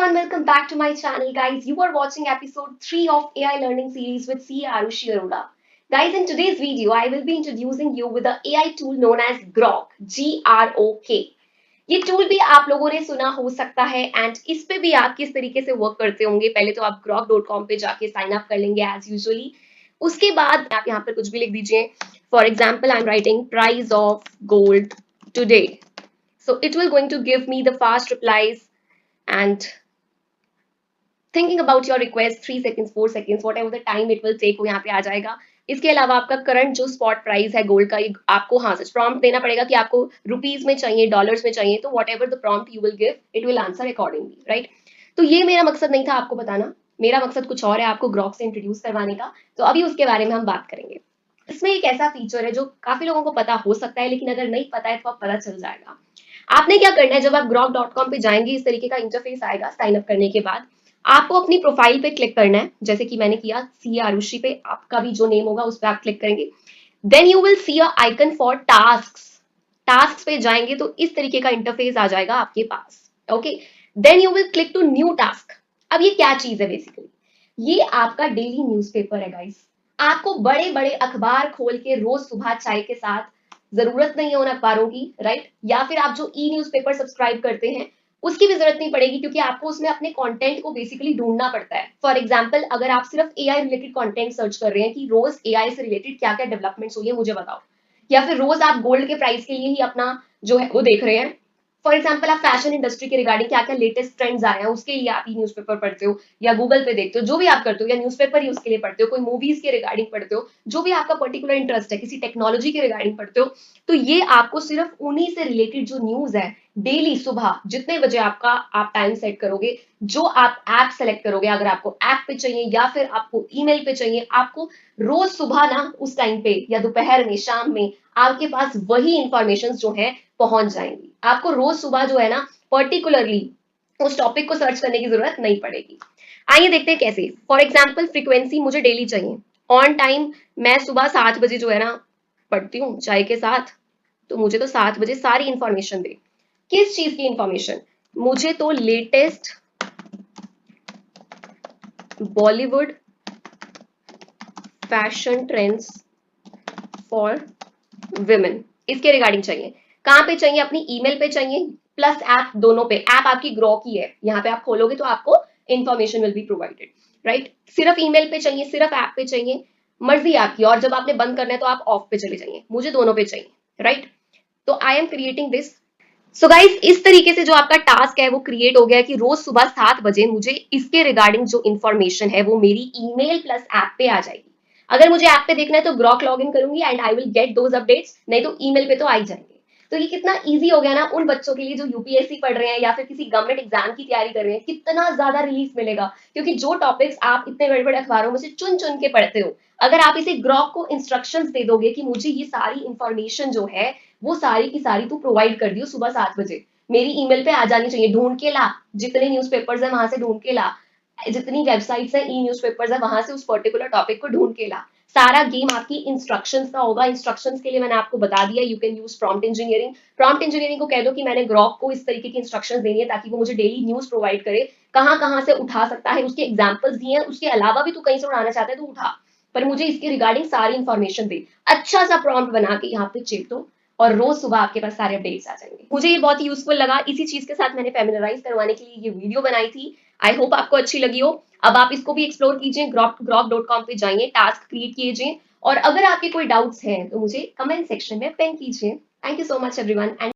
everyone, welcome back to my channel, guys. You are watching episode 3 of AI learning series with C. Arushi Arora. Guys, in today's video, I will be introducing you with the AI tool known as Grok, G-R-O-K. ये tool भी आप लोगों ने सुना हो सकता है and इस पे भी आप किस तरीके से वर्क करते होंगे। पहले तो आप grok.com पे जाके साइन अप कर लेंगे एज यूजुअली। उसके बाद आप यहाँ पर कुछ भी लिख दीजिए। For example I am writing price of gold today, so it will going to give me the fast replies and thinking about your request 3 seconds 4 seconds whatever the time it will take वो यहाँ पे आ जाएगा। इसके अलावा आपका current जो spot price है gold का, ये आपको हाँ सच प्रॉम्प्ट देना पड़ेगा कि आपको रुपीज में चाहिए, डॉलर्स में चाहिए, तो what ever the prompt you will give it will answer accordingly, right. तो ये मेरा मकसद नहीं था आपको बताना, मेरा मकसद कुछ और है, आपको ग्रॉक से इंट्रोड्यूस करवाने का। तो अभी उसके बारे में हम बात करेंगे। इसमें एक ऐसा फीचर है जो काफी लोगों को पता हो सकता है, लेकिन अगर नहीं पता है तो आप पता चल जाएगा। आपने क्या करना है, जब आप grok.com पे जाएंगे इस तरीके का इंटरफेस आएगा साइन अप करने के बाद। आपको अपनी प्रोफाइल पे क्लिक करना है, जैसे कि मैंने किया सी आरुषि पे, आपका भी जो नेम होगा उस पर आप क्लिक करेंगे। Then you will see a icon for task. Task पे जाएंगे तो इस तरीके का इंटरफेस आ जाएगा आपके पास। Okay, then you will click to new task. अब ये क्या चीज है, बेसिकली ये आपका डेली न्यूज़पेपर है गाइस। आपको बड़े बड़े अखबार खोल के रोज सुबह चाय के साथ जरूरत नहीं है उन अखबारों की, राइट। या फिर आप जो ई न्यूज़पेपर सब्सक्राइब करते हैं उसकी भी जरूरत नहीं पड़ेगी, क्योंकि आपको उसमें अपने कंटेंट को बेसिकली ढूंढना पड़ता है। फॉर एग्जांपल, अगर आप सिर्फ एआई रिलेटेड कंटेंट सर्च कर रहे हैं कि रोज एआई से रिलेटेड क्या क्या डेवलपमेंट्स हुई है मुझे बताओ, या फिर रोज आप गोल्ड के प्राइस के लिए ही अपना जो है वो देख रहे हैं। फॉर एग्जाम्पल, आप फैशन इंडस्ट्री के रिगार्डिंग क्या क्या लेटेस्ट ट्रेंड्स आए हैं उसके लिए आप ई न्यूज़पेपर पढ़ते हो या गूगल पे देखते हो, जो भी आप करते हो, या न्यूज़पेपर ही उसके लिए पढ़ते हो, कोई मूवीज के रिगार्डिंग पढ़ते हो, जो भी आपका पर्टिकुलर इंटरेस्ट है, किसी टेक्नोलॉजी के रिगार्डिंग पढ़ते हो, तो ये आपको सिर्फ उन्हीं से रिलेटेड जो न्यूज है डेली सुबह जितने बजे आपका आप टाइम सेट करोगे, जो आप ऐप सेलेक्ट करोगे, अगर आपको ऐप पे चाहिए या फिर आपको ईमेल पे चाहिए, आपको रोज सुबह ना उस टाइम पे या दोपहर में शाम में आपके पास वही इंफॉर्मेशन जो है पहुंच जाएंगी। आपको रोज सुबह जो है ना पर्टिकुलरली उस टॉपिक को सर्च करने की जरूरत नहीं पड़ेगी। आइए देखते हैं कैसे। फॉर एग्जाम्पल, फ्रीक्वेंसी मुझे डेली चाहिए, ऑन टाइम मैं सुबह 7 बजे जो है ना पढ़ती हूँ चाय के साथ, तो मुझे तो 7 बजे सारी इंफॉर्मेशन दे। किस चीज की इंफॉर्मेशन? मुझे तो latest Bollywood fashion trends for women, इसके रिगार्डिंग चाहिए। कहाँ पे चाहिए? अपनी ईमेल पे चाहिए प्लस ऐप, दोनों पे। ऐप आपकी ग्रॉक ही है, यहाँ पे आप खोलोगे तो आपको information will be provided, right. सिर्फ ईमेल पे चाहिए, सिर्फ ऐप पे चाहिए, मर्जी आपकी। और जब आपने बंद करना है तो आप ऑफ पे चले जाइए, मुझे दोनों पे चाहिए, राइट। तो I am creating this. So guys, इस तरीके से जो आपका टास्क है वो क्रिएट हो गया कि रोज सुबह 7 बजे मुझे इसके रिगार्डिंग जो इन्फॉर्मेशन है वो मेरी ईमेल प्लस ऐप पे आ जाएगी। अगर मुझे ऐप पे देखना है तो ग्रॉक लॉग इन करूंगी and I will get those updates, नहीं तो ईमेल पे तो आ ही जाएंगे। तो ये कितना इजी हो गया ना उन बच्चों के लिए जो यूपीएससी पढ़ रहे हैं या फिर किसी गवर्नमेंट एग्जाम की तैयारी कर रहे हैं। कितना ज्यादा रिलीफ मिलेगा, क्योंकि जो टॉपिक्स आप इतने बड़े बड़े अखबारों में से चुन चुन के पढ़ते हो, अगर आप इसे ग्रॉक को इंस्ट्रक्शंस दे दोगे कि मुझे ये सारी इंफॉर्मेशन जो है वो सारी की सारी तू प्रोवाइड कर दियो सुबह 7 बजे, मेरी ईमेल पे आ जानी चाहिए, ढूंढ के ला, जितने न्यूज़पेपर्स है वहां से ढूंढ के ला, जितनी वेबसाइट्स है ई न्यूज़पेपर्स है वहां से उस पर्टिकुलर टॉपिक को ढूंढ के ला। सारा गेम आपकी इंस्ट्रक्शंस का होगा। इंस्ट्रक्शंस के लिए मैंने आपको बता दिया, you can use prompt engineering. Prompt engineering को कह दो कि मैंने ग्रॉक को इस तरीके की इंस्ट्रक्शंस देनी है ताकि वो मुझे डेली न्यूज प्रोवाइड करे, कहाँ कहाँ से उठा सकता है, उसके एग्जाम्पल्स दिए हैं, उसके अलावा भी तू कहीं से उड़ाना चाहता है तो उठा, पर मुझे इसके रिगार्डिंग सारी इंफॉर्मेशन दे। अच्छा सा प्रॉम्प्ट बना के यहाँ पे चेप दो और रोज सुबह आपके पास सारे अपडेट्स आ जाएंगे। मुझे ये बहुत ही यूजफुल लगा, इसी चीज के साथ मैंने फेमिलराइज करवाने के लिए ये वीडियो बनाई थी। आई होप आपको अच्छी लगी हो। अब आप इसको भी एक्सप्लोर कीजिए, grok.com पे जाइए, टास्क क्रिएट कीजिए, और अगर आपके कोई डाउट्स हैं तो मुझे कमेंट सेक्शन में पिन कीजिए। Thank you so much everyone and